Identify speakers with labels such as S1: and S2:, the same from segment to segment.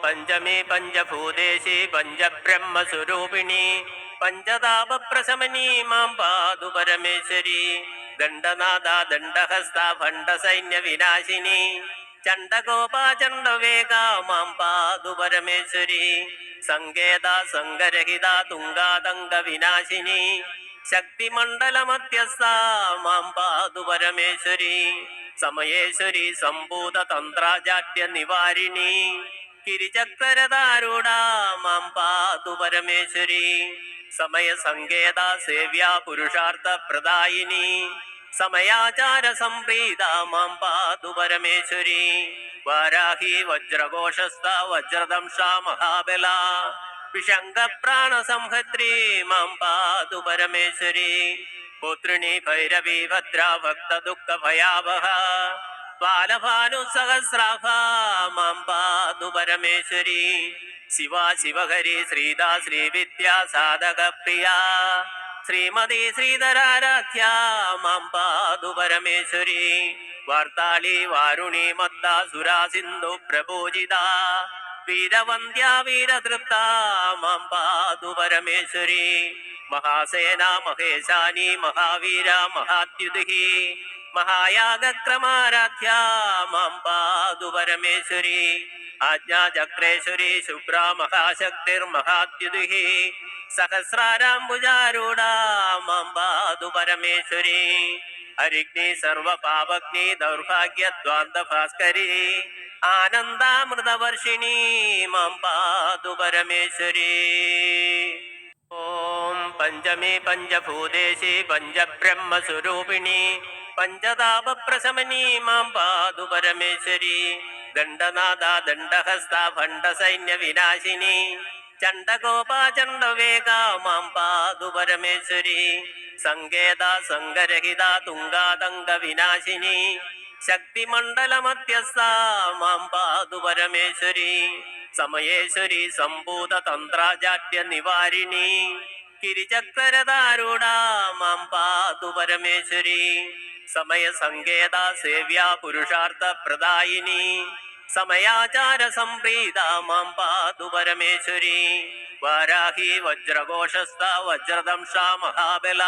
S1: പഞ്ചമി പഞ്ചഭൂതേശി പഞ്ചബ്രഹ്മസ്വരൂപിണി പഞ്ചതാപപ്രശമനീ മാം പാതു പരമേശ്വരി. ദണ്ഡനാഥ ദണ്ഡഹസ്ത ഭണ്ഡസൈന്യ വിനാശിനി ചണ്ഡകോപാചണ്ഡവേഗ മാം പാതു പരമേശ്വരി. സങ്കേത സംഗരഹിത തുംഗാതംഗ വിനാശിനി ശക്തിമണ്ഡലമധ്യസ്ഥ മാം പാതു പരമേശ്വരി. സമയേശ്വരി സംഭൂത തന്ത്രാജാട്യ നിവാരിണി കിരിചക്രധാരൂഢ മാം പാതു പരമേശ്വരി. സമയ സങ്കേത സേവ്യാ പുരുഷാർത്ഥ പ്രദായിനി സമയാചാര സംപ്രീത മാം പാതു പരമേശ്വരി. വാരാഹി വജ്രഘോഷസ്ഥ വജ്രദംശ മഹാബല വിശങ്ക പ്രാണസംഹത്രി മാം പാതു പരമേശ്വരി. പുത്രിണി ഭൈരവി ഭദ്രാ ഭക്ത ദുഃഖ ഭയാവഹ ബാലഭാനുസഹസ്രാഭ മാം പാതു പരമേശ്വരി. ശിവ ശിവഹരി ശ്രീദാ ശ്രീവിദ്യാ സാധക പ്രിയ ശ്രീമതി ശ്രീധരാരാധ്യ മാം പാതു പരമേശ്വരി. വാർത്താളി വാരുണി മത്ത സുരാ സിന്ധു പ്രപൂജിത വീരവന്ദ്യ വീരതൃപ്ത മാം പാതു പരമേശ്വരി. മഹാസേന മഹേശാനി മഹാവീര മഹാത്യുതി മഹായാഗക്രമാരാധ്യ മാം പാതു പരമേശ്വരി. ആജ്ഞാചക്രേശ്വരി ശുഭ്ര മഹാശക്തിർമഹാത്യുതി സഹസ്രാരാംബുജാരൂഢ മാം പാതു പരമേശ്വരി. അരിഗ്നി സർവപാപഗ്നി ദൗർഭാഗ്യദ്വാന്തഭാസ്കരി ആനന്ദാമൃതവർഷിണി മാം പാതു പരമേശ്വരി. ഓം പഞ്ചമി പഞ്ചഭൂതേശി പഞ്ചബ്രഹ്മസ്വരൂപിണി പഞ്ചതാപപ്രശമനീ മാം പാതു പരമേശ്വരി. ദണ്ഡനാഥ ദണ്ഡഹസ്ത ഭണ്ഡസൈന്യ വിനാശിനി ചണ്ഡകോപാചണ്ഡവേഗ മാം പാതു പരമേശ്വരി. സങ്കേത സംഗരഹിത തുംഗാതംഗ വിനാശിനി ശക്തിമണ്ഡലമധ്യസ്ഥ മാം പാതു പരമേശ്വരി. സമയേശ്വരി സംഭൂത തന്ത്രാജാട്യ നിവാരിണി കിരിചക്രധാരൂഢ മാം പാതു പരമേശ്വരി. സമയ സങ്കേത സേവ്യാ പുരുഷാർത്ഥ പ്രദായിനി സമയാചാര സംപ്രീത മാം പാതു പരമേശ്വരി. വാരാഹി വജ്രഘോഷസ്ഥ വജ്രദംശ മഹാബല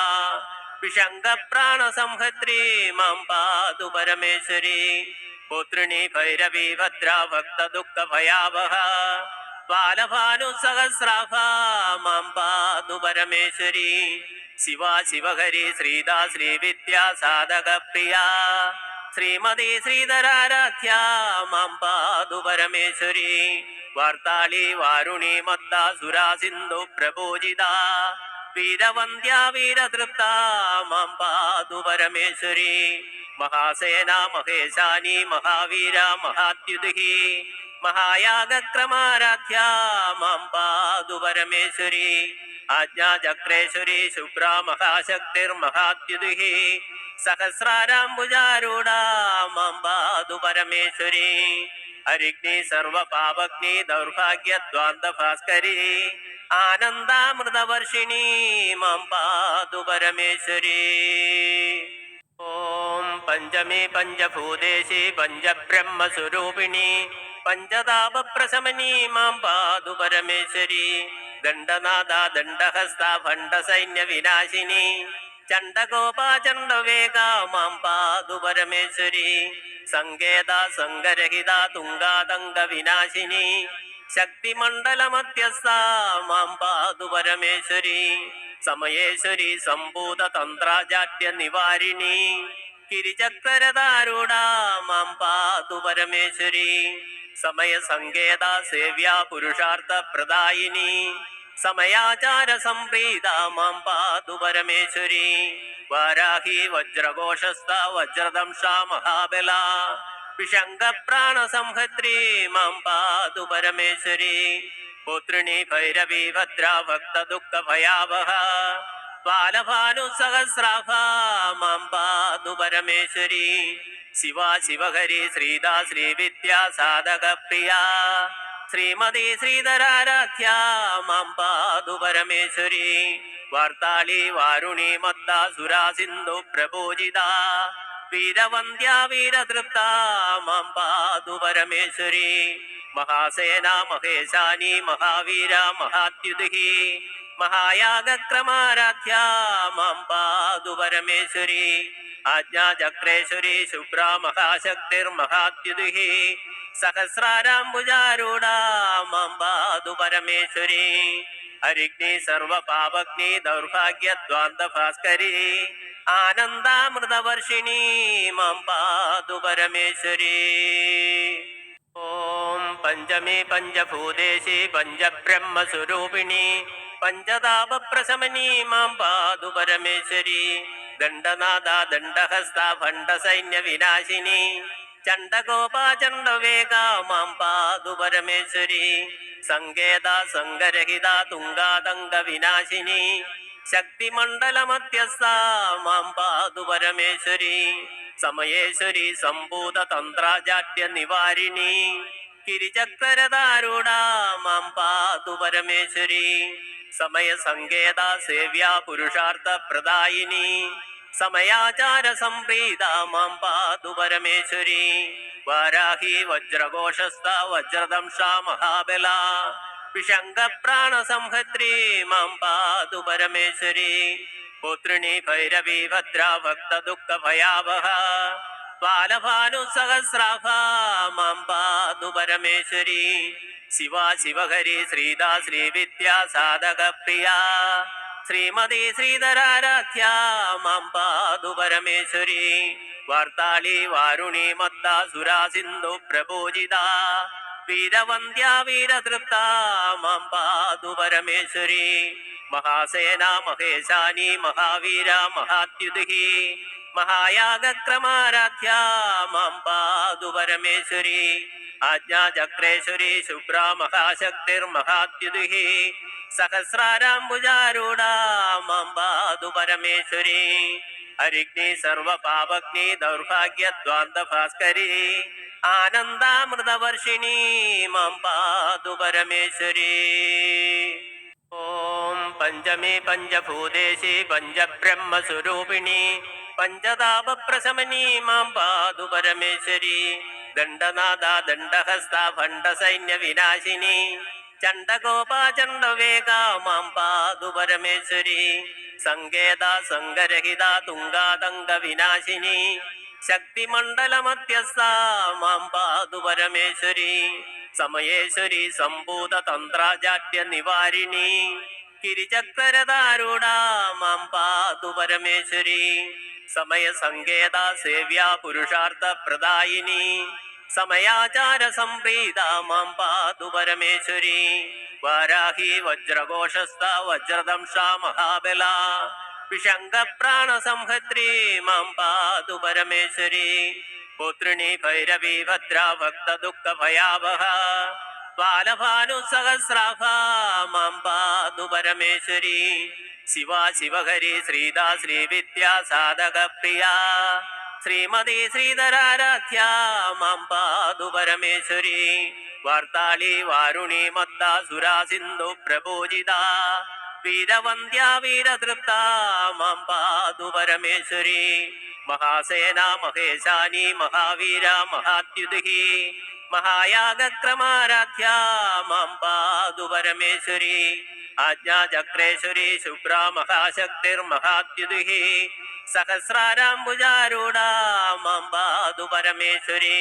S1: വിശങ്ക പ്രാണസംഹത്രി മാം പാതു പരമേശ്വരി. പുത്രിണി ഭൈരവി ഭദ്രാ ഭക്ത ദുഃഖ ഭയാവഹ ബാലഭാനുസഹസ്രാഭ മാം പാതു പരമേശ്വരി. ശിവ ശിവഹരി ശ്രീദാ ശ്രീവിദ്യാ സാധക പ്രിയ ശ്രീമതി ശ്രീധരാരാധ്യ മാം പാതു പരമേശ്വരി. വാർത്താളി വാരുണി മത്ത സുരാ സിന്ധു പ്രപൂജിത വീരവന്ദ്യ വീരതൃപ്ത മാം പാതു പരമേശ്വരി. മഹാസേന മഹേശാനി മഹാവീര മഹാത്യുതി മഹായാഗക്രമാരാധ്യ മാം പാതു പരമേശ്വരി. ആജ്ഞാചക്രേശ്വരി ശുഭ്ര മഹാശക്തിർമഹാത്യുതി സഹസ്രാരാംബുജാരൂഢ മാം പാതു പരമേശ്വരി. അരിഗ്നി സർവപാപഗ്നി ദൗർഭാഗ്യദ്വാന്തഭാസ്കരി ആനന്ദാമൃതവർഷിണി മാം പാതു പരമേശ്വരി. ഓം പഞ്ചമി പഞ്ചഭൂതേശി പഞ്ചബ്രഹ്മസ്വരൂപിണി പഞ്ചതാപപ്രശമനീ മാം പാതു പരമേശ്വരി. ദണ്ഡനാഥ ദണ്ഡഹസ്ത ഭണ്ഡസൈന്യ വിനാശിനി ചണ്ഡകോപാചണ്ഡവേഗ മാം പാതു പരമേശ്വരി. സങ്കേത സംഗരഹിത തുംഗാതംഗ വിനാശിനി ശക്തിമണ്ഡലമധ്യസ്ഥ മാം പാതു പരമേശ്വരി. സമയേശ്വരി സംഭൂത തന്ത്രാജാട്യ നിവാരിണി കിരിചക്രധാരൂഢ മാം പാതു പരമേശ്വരി. സമയ സങ്കേത സേവ്യാ പുരുഷാർത്ഥ പ്രദായിനി സമയാചാര സംപ്രീത മാം പാതു പരമേശ്വരി. വാരാഹി വജ്രഘോഷസ്ഥ വജ്രദംശ മഹാബല വിശങ്ക പ്രാണസംഹത്രി മാം പാതു പരമേശ്വരി. പുത്രിണി ഭൈരവി ഭദ്രാ ഭക്ത ദുഃഖ ഭയാവഹ ബാലഭാനുസഹസ്രാഭ മാം പാതു പരമേശ്വരി. ശിവ ശിവഹരി ശ്രീദാ ശ്രീവിദ്യാ സാധക പ്രിയ ശ്രീമതി ശ്രീധരാരാധ്യ മാം പാതു പരമേശ്വരി. വാർത്താളി വാരുണി മത്ത സുരാ സിന്ധു പ്രപൂജിത വീരവന്ദ്യ വീരതൃപ്ത മാം പാതു പരമേശ്വരി. महासेना महेशानी महावीर महात्युतिः महायागक्रमाराध्या मां पातु परमेश्वरी आज्ञाचक्रेश्वरी शुभ्रा महाशक्तिर्महात्युतिः सहस्राराम्बुजारूढा मां पातु परमेश्वरी हरिग्नि सर्वपापग्नि दौर्भाग्यद्वान्तभास्करी आनन्दामृतवर्षिणी मां पातु परमेश्वरी। ओम पंचमी पंचभूतेशी पंचब्रह्मस्वरूपिणी पंचतापप्रशमनी मां पातु परमेश्वरी दण्डनादा दण्डहस्ता भण्डसैन्यविनाशिनी चण्डकोपा चण्डवेगा मां पातु परमेश्वरी सङ्गेता सङ्गरहिता तुङ्गातङ्गविनाशिनी शक्तिमण्डलमध्यस्था मां पातु परमेश्वरी समयेश्वरी सम्भूततन्त्राजाड्य निवारिणी गिरिचक्ररदारूढा मां पातु परमेश्वरी समय संकेता सेव्या पुरुषार्थ प्रदायिनी समयाचार संप्रीता मां पातु परमेश्वरी वाराही वज्रघोषस्था वज्रदंशा महाबला विशंग प्राण संहत्री मां पातु परमेश्वरी पुत्रिणी भैरवी भद्रा भक्त दुःख भयावहा बालभानुसहस्राभा मां पातु परमेश्वरी शिवा शिवहरि श्रीदा श्रीविद्या साधक प्रिया श्रीमती श्रीधराराध्या मां पातु परमेश्वरी वार्ताली वारुणी मत्ता सुरा सिन्धु प्रपूजिता वीरवन्द्या वीरतृप्ता मां पातु परमेश्वरी महासेना महेशानी महावीर महात्युतिः महायागक्रमाराध्या मां पातु परमेश्वरी आज्ञाचक्रेश्वरी शुभ्रा महाशक्तिर्महात्युतिः सहस्राराम्बुजारूढा मां पातु परमेश्वरी हरिग्नि सर्वपापग्नि दौर्भाग्यद्वान्तभास्करी आनन्दामृतवर्षिणी मां पातु परमेश्वरी। ओम पंचमी पंचभूतेशी पंचब्रह्मस्वरूपिणी पंचतापप्रशमनी मां पातु परमेश्वरी दण्डनादा दण्डहस्ता भण्डसैन्यविनाशिनी चण्डकोपा चण्डवेगा मां पातु परमेश्वरी सङ्गेता सङ्गरहिता तुङ्गातङ्गविनाशिनी शक्तिमण्डलमध्यस्था मां पातु परमेश्वरी समयेश्वरी सम्भूततन्त्राजाड्य निवारिणी गिरिचक्ररदारूढा मां पातु परमेश्वरी समय संकेता सेव्या पुरुषार्थ प्रदायिनी समयाचार संप्रीता मां पातु परमेश्वरी वाराही वज्रघोषस्था वज्रदंशा महाबला विशंग प्राण संहत्री मां पातु परमेश्वरी पुत्रिणी भैरवी भद्रा भक्त दुःख भयावहा बालभानुसहस्राभा मां पातु परमेश्वरी शिवा शिवहरि श्रीदा श्रीविद्या साधक प्रिया श्रीमती श्रीधराराध्या मां पातु परमेश्वरी वार्ताली वारुणी मत्ता सुरा सिन्धु प्रपूजिता वीरवन्द्या वीरतृप्ता मां पातु परमेश्वरी महासेना महेशानी महावीर महात्युतिः महायागक्रमाराध्या मां पातु परमेश्वरी आज्ञाचक्रेश्वरी शुभ्रा महाशक्तिर्महात्युतिः सहस्राराम्बुजारूढा मां पातु परमेश्वरी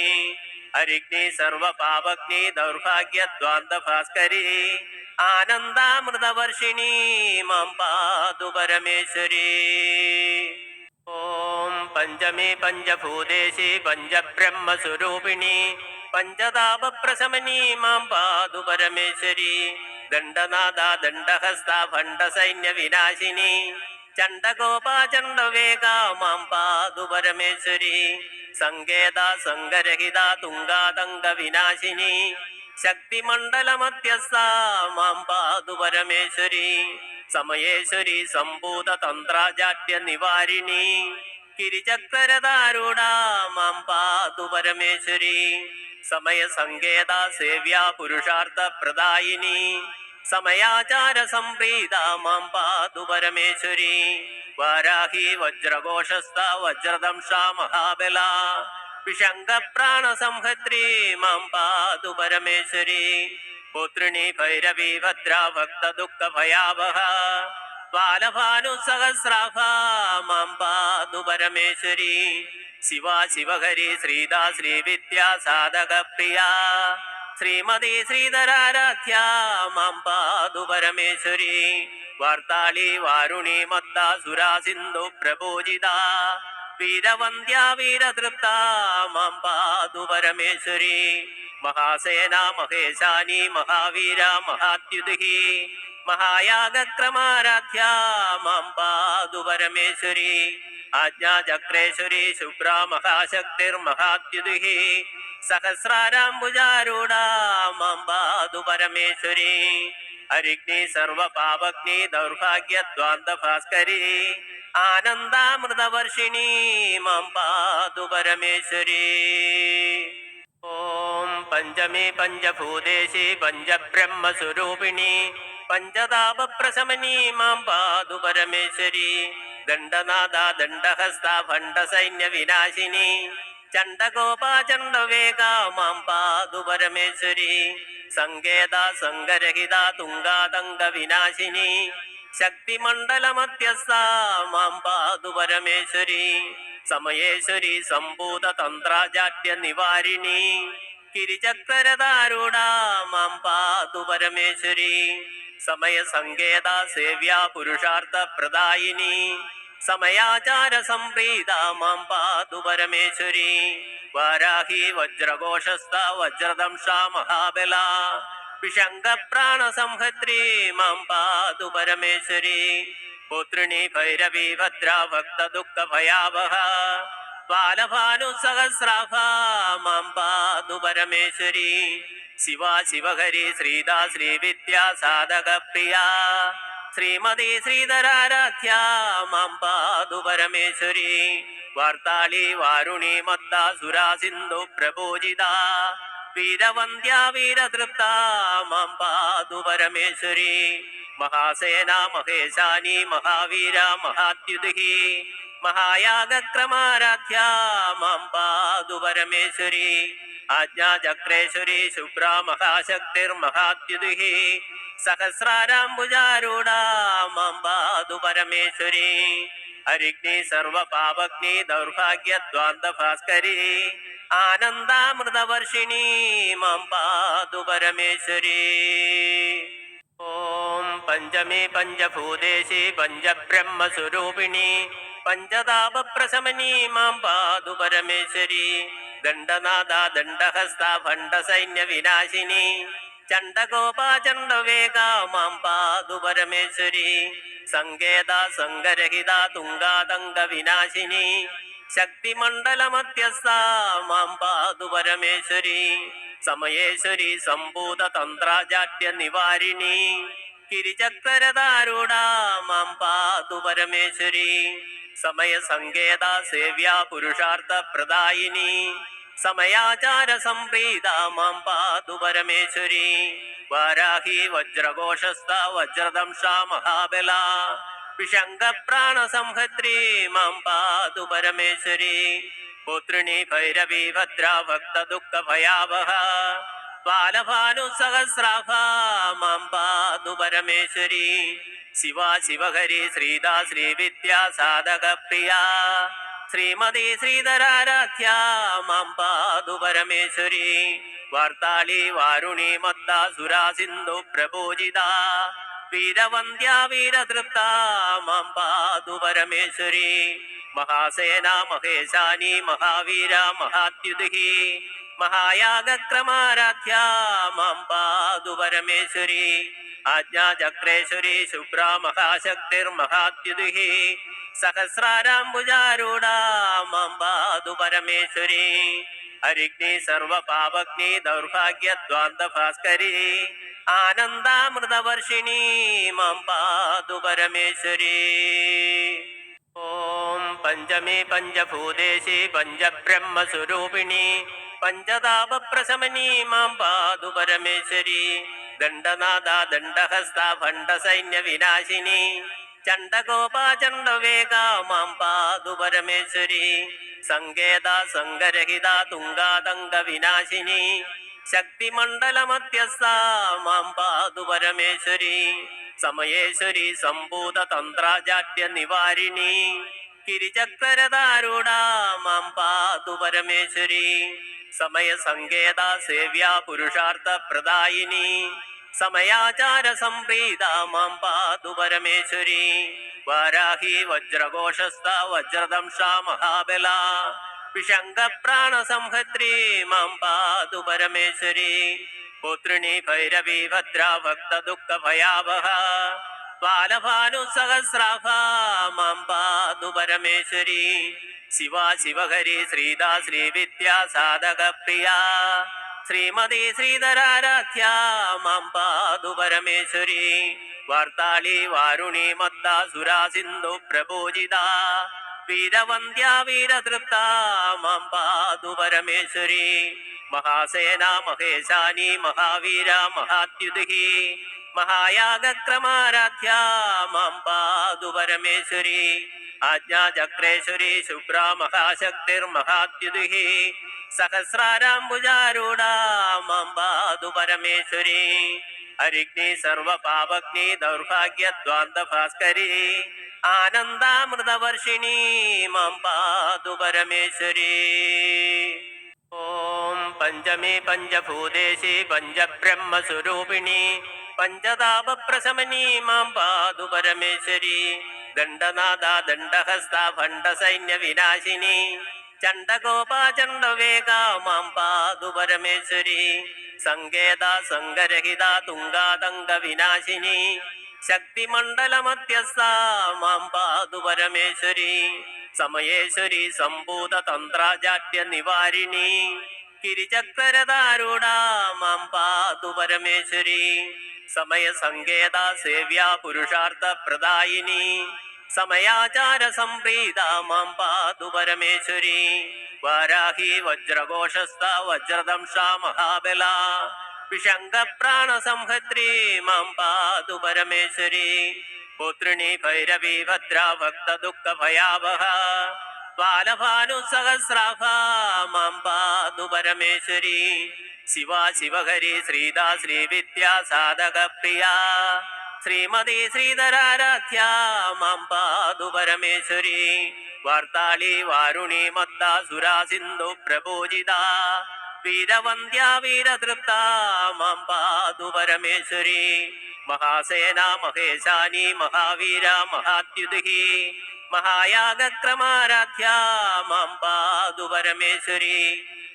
S1: हरिग्नि सर्वपापग्नि दौर्भाग्यद्वान्तभास्करी आनन्दामृतवर्षिणी मां पातु परमेश्वरी। ओम पंचमी पंचभूतेशी पंचब्रह्मस्वरूपिणी पंचतापप्रशमनी मां पातु परमेश्वरी दण्डनादा दण्डहस्ता भण्डसैन्यविनाशिनी चण्डकोपा चण्डवेगा मां पातु परमेश्वरी सङ्गेता सङ्गरहिता तुङ्गातङ्गविनाशिनी शक्तिमण्डलमध्यस्था मां पातु परमेश्वरी समयेश्वरी सम्भूततन्त्राजाड्य निवारिणी गिरिचक्ररदारूढा मां पातु परमेश्वरी समय संकेता सेव्या पुरुषार्थ प्रदायिनी समयाचार संप्रीता मां पातु परमेश्वरी वाराही वज्रघोषस्था वज्रदंशा महाबला विषङ्गप्राणसंहत्री मां पातु परमेश्वरी पुत्रिणी भैरवी भद्रा भक्तदुःखभयावहा बालभानुसहस्राभा मां पातु परमेश्वरी शिवा शिवहरि श्रीदा श्रीविद्या साधकप्रिया श्रीमती श्रीधराराध्या मां पातु परमेश्वरी वार्ताली वारुणी मत्ता सुरा सिन्धु प्रपूजिता वीरवन्द्या वीरतृप्ता मां पातु परमेश्वरी महासेना महेशानी महावीरा महात्युतिः महायागक्रमाराध्या मां पातु परमेश्वरी आज्ञाचक्रेश्वरी शुभ्रा महाशक्तिर्महात्युतिः सहस्राराम्बुजारूढा मां पातु परमेश्वरी हरिग्नि सर्वपावग्नि दौर्भाग्यद्वान्तभास्करी आनन्दामृतवर्षिणी मां पातु परमेश्वरी ॐ पञ्चमी पञ्चभूतेशी पञ्चब्रह्मस्वरूपिणी पञ्चतापप्रशमनी मां पातु परमेश्वरी दण्डनादा दण्डहस्ता भण्डसैन्यविनाशिनी चण्डकोपा चण्डवेगा मां पातु परमेश्वरी सङ्गेता सङ्गरहिता तुङ्गातङ्गविनाशिनी शक्तिमण्डलमध्यस्था मां पातु परमेश्वरी समयेश्वरी सम्भूततन्त्राजाड्यनिवारिणी गिरिचक्ररथारूढा मां पातु परमेश्वरी समयसङ्केता सेव्या पुरुषार्थप्रदायिनी समयाचारसम्प्रीता मां पातु परमेश्वरी वाराही वज्रघोषस्था वज्रदंशा महाबला विषङ्गप्राणसंहत्री मां पातु परमेश्वरी पुत्रिणी भैरवी भद्रा भक्तदुःखभयावहा बालभानुसहस्राभा मां पातु परमेश्वरी शिवा शिवहरि श्रीदा श्रीविद्या साधकप्रिया श्रीमती श्रीधराराध्या मां पातु परमेश्वरी वार्ताली वारुणी मत्ता सुरा सिन्धु प्रपूजिता वीरवन्द्या वीरतृप्ता मां पातु परमेश्वरी महासेना महेशानी महावीरा महात्युतिः महायागक्रमाराध्या मां पातु परमेश्वरी आज्ञाचक्रेश्वरी शुभ्रा महाशक्तिर्महात्युतिः सहस्राराम्बुजारूढा मां पातु परमेश्वरी हरिग्नि सर्वपावग्नि दौर्भाग्यद्वान्तभास्करी आनन्दामृतवर्षिणी मां पातु परमेश्वरी ॐ पञ्चमी पञ्चभूतेशी पञ्चब्रह्मस्वरूपिणी पञ्चतापप्रशमनी मां पातु परमेश्वरी दण्डनादा दण्डहस्ता भण्डसैन्यविनाशिनी चण्डकोपा चण्डवेगा मां पातु परमेश्वरी सङ्गेता सङ्गरहिता तुङ्गातङ्गविनाशिनी शक्तिमण्डलमध्यस्था मां पातु परमेश्वरी समयेश्वरी सम्भूततन्त्राजाड्यनिवारिणी गिरिचक्ररथारूढा मां पातु परमेश्वरी समयसङ्केता सेव्या पुरुषार्थप्रदायिनी समयाचारसम्प्रीता मां पातु परमेश्वरी वाराही वज्रघोषस्था वज्रदंशा महाबला विषङ्गप्राणसंहत्री मां पातु परमेश्वरी पुत्रिणी भैरवी भद्रा भक्तदुःखभयावहा बालभानुसहस्राभा मां पातु परमेश्वरी शिवा शिवहरि श्रीदा श्रीविद्या साधकप्रिया श्रीमती श्रीधराराध्या मां पातु परमेश्वरी वार्ताली वारुणी मत्ता सुरा सिन्धु प्रपूजिता वीरवन्द्या वीरतृप्ता मां पातु परमेश्वरी महासेना महेशानी महावीरा महात्युतिः महायागक्रमाराध्या मां पातु परमेश्वरी आज्ञाचक्रेश्वरी शुभ्रा महाशक्तिर्महात्युतिः सहस्राराम्बुजारूढा मां पातु परमेश्वरी हरिग्नि सर्वपावग्नि दौर्भाग्यद्वान्तभास्करी आनन्दामृतवर्षिणी मां पातु परमेश्वरी ॐ पञ्चमी पञ्चभूतेशी पञ्चब्रह्मस्वरूपिणी पञ्चतापप्रशमनी मां पातु परमेश्वरी दण्डनादा दण्डहस्ता भण्डसैन्यविनाशिनी ചണ്ഡഗോപാചണ്ഡവേഗ മാം പാതു പരമേശ്വരി സങ്കേത സംഗരഹിത തുംഗാതംഗ വിനാശിനി ശക്തിമണ്ഡലമധ്യസ്ഥ മാം പാതു പരമേശ്വരി സമയേശ്വരി സംഭൂത തന്ത്രാജാട്യ നിവാരിണി കിരിചക്രരധാരൂഢ മാം പാതു പരമേശ്വരി സമയ സങ്കേത സേവ്യാ പുരുഷാർത്ഥ പ്രദായിനി സമയാചാര സംപ്രീത മാം പാതു പരമേശ്വരി വാരാഹി വജ്രഘോഷസ്ഥ വജ്രദംശ മഹാബല വിശങ്ക പ്രാണ സംഹത്രി മാം പാതു പരമേശ്വരി പുത്രിണി ഭൈരവി ഭദ്ര ഭക്ത ദുഃഖ ഭയാവഹ ബാലഭാനു സഹസ്രാഭ മാം പാതു പരമേശ്വരി ശിവ ശിവഹരി ശ്രീദാ ശ്രീവിദ്യാ സാധക പ്രിയ ശ്രീമതി ശ്രീധരാരാധ്യ മാം പാതു പരമേശ്വരി വാർത്താളി വാരുണി മത്ത സുരാ സിന്ധു പ്രപൂജിത വീരവന്ദ്യ വീരതൃപ്ത മാം പാതു പരമേശ്വരി മഹാസേന മഹേശാനി മഹാവീര മഹാത്യുതി മഹായാഗക്രമാരാധ്യ മാം പാതു പരമേശ്വരി ആജ്ഞാചക്രേശ്വരി ശുഭ്ര മഹാശക്തിർമഹാത്യുതി സഹസ്രാരാംബുജാരൂഢ മാം പാതു പരമേശ്വരി അരിഗ്നി സർവപാപഗ്നി ദൗർഭാഗ്യദ്വാന്ത ഭാസ്കരി ആനന്ദാമൃതവർഷിണി മാം പാതു പരമേശ്വരി ഓം പഞ്ചമി പഞ്ചഭൂതേശി പഞ്ചബ്രഹ്മസ്വരൂപിണി പഞ്ചതാപപ്രശമനി മാം പാതു പരമേശ്വരി ദണ്ഡനാഥ ദണ്ഡഹസ്ത ഭണ്ഡസൈന്യ വിനാശിനി ചണ്ഡഗോപാചണ്ഡവേഗ മാം പാതു പരമേശ്വരി സങ്കേത സംഗരഹിത തുംഗാതംഗ വിനാശിനി ശക്തിമണ്ഡലമധ്യസ്ഥ മാം പാതു പരമേശ്വരി സമയേശ്വരി സംഭൂത തന്ത്രാജാട്യ നിവാരിണി കിരിചക്രരധാരൂഢ മാം പാതു പരമേശ്വരി സമയ സങ്കേത സേവ്യാ പുരുഷാർത്ഥ പ്രദായിനി സമയാചാര സംപ്രീത മാം പാതു പരമേശ്വരി വാരാഹി വജ്രഘോഷസ്ഥ വജ്രദംശ മഹാബല വിശങ്ക പ്രാണ സംഹത്രി മാം പാതു പരമേശ്വരി പുത്രിണി ഭൈരവി ഭദ്ര ഭക്ത ദുഃഖ ഭയാവഹ ബാലഭാനു സഹസ്രാഭ മാം പാതു പരമേശ്വരി ശിവ ശിവഹരി ശ്രീദാ ശ്രീവിദ്യാ സാധക പ്രിയ ശ്രീമതി ശ്രീധരാരാധ്യ മാം പാതു പരമേശ്വരി വാർത്താളി വാരുണി മത്ത സുരാ സിന്ധു പ്രപൂജിത വീരവന്ദ്യ വീരതൃപ്ത മാം പാതു പരമേശ്വരി മഹാസേന മഹേശാനി മഹാവീര മഹാത്യുതി മഹായാഗക്രമാരാധ്യ മാം പാതു പരമേശ്വരി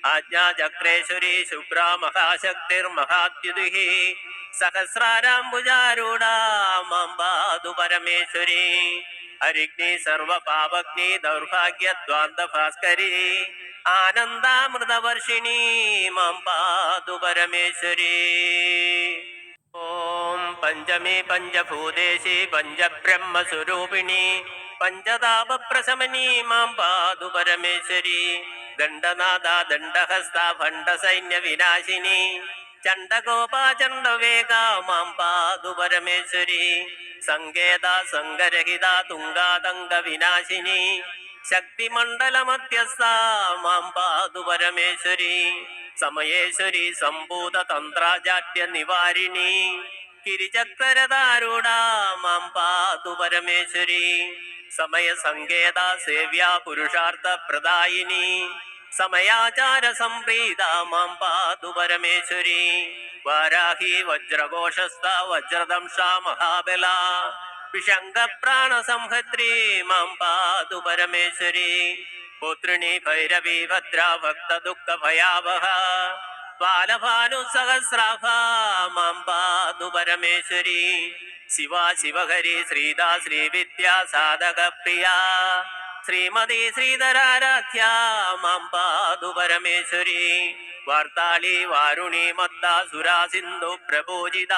S1: ആജ്ഞാചക്രേശ്വരി ശുഭ്ര മഹാശക്തിർമഹാത്യുതി സഹസ്രാരാംബുജാരൂഢ മാം പാതു പരമേശ്വരി അരിഗ്നി സർവപാപഗ്നി ദൗർഭാഗ്യദ്വാന്ത ഭാസ്കരി ആനന്ദാമൃതവർഷിണി മാം പാതു പരമേശ്വരി ഓം പഞ്ചമി പഞ്ചഭൂതേശി പഞ്ചബ്രഹ്മസ്വരൂപിണി പഞ്ചതാപപ്രശമനി മാം പാതു പരമേശ്വരി ദണ്ഡനാഥ ദണ്ഡഹസ്ത ഭണ്ഡസൈന്യ വിനാശിനി ചണ്ഡഗോപാചണ്ഡവേഗ മാം പാതു പരമേശ്വരി സങ്കേത സംഗരഹിത തുംഗാതംഗ വിനാശിനി ശക്തിമണ്ഡലമധ്യസ്ഥ മാം പാതു പരമേശ്വരി സമയേശ്വരി സംഭൂത തന്ത്രാജാട്യ നിവാരിണി കിരിചക്രരധാരൂഢ മാം പാതു പരമേശ്വരി സമയ സങ്കേത സേവ്യാ പുരുഷാർത്ഥ പ്രദായിനി സമയാചാര സംപ്രീത മാം പാതു പരമേശ്വരി വാരാഹി വജ്രഘോഷസ്ഥ വജ്രദംശ മഹാബല വിശങ്ക പ്രാണ സംഹത്രി മാം പാതു പരമേശ്വരി പുത്രിണി ഭൈരവി ഭദ്ര ഭക്ത ദുഃഖ ഭയാവഹ ബാലഭാനു സഹസ്രാഭ മാം പാതു പരമേശ്വരി ശിവ ശിവഹരി ശ്രീദാ ശ്രീവിദ്യാ സാധക പ്രിയ ശ്രീമതി ശ്രീധരാരാധ്യ മാം പാതു പരമേശ്വരി വാർത്താളി വാരുണി മത്ത സുരാ സിന്ധു പ്രപൂജിത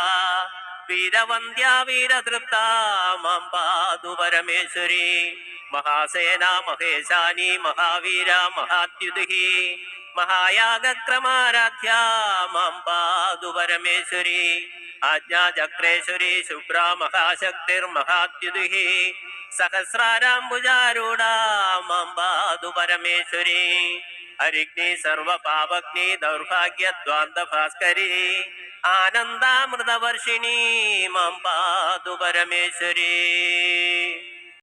S1: വീരവന്ദ്യ വീരതൃപ്ത മാം പാതു പരമേശ്വരി മഹാസേന മഹേശാനി മഹാവീര മഹാത്യുതി മഹായാഗക്രമാരാധ്യ മാം പാതു പരമേശ്വരി ആജ്ഞാചക്രേശ്വരി ശുഭ്രാ മഹാശക്തിർമഹാദ്യുതിഃ സഹസ്രാരാംബുജാരൂഢാ മാം പാതു പരമേശ്വരി ഹരിഗ്നി സർവപാപഗ്നി ദൗർഭാഗ്യദ്വാന്തഭാസ്കരി ആനന്ദാമൃതവർഷിണി മാം പാതു പരമേശ്വരി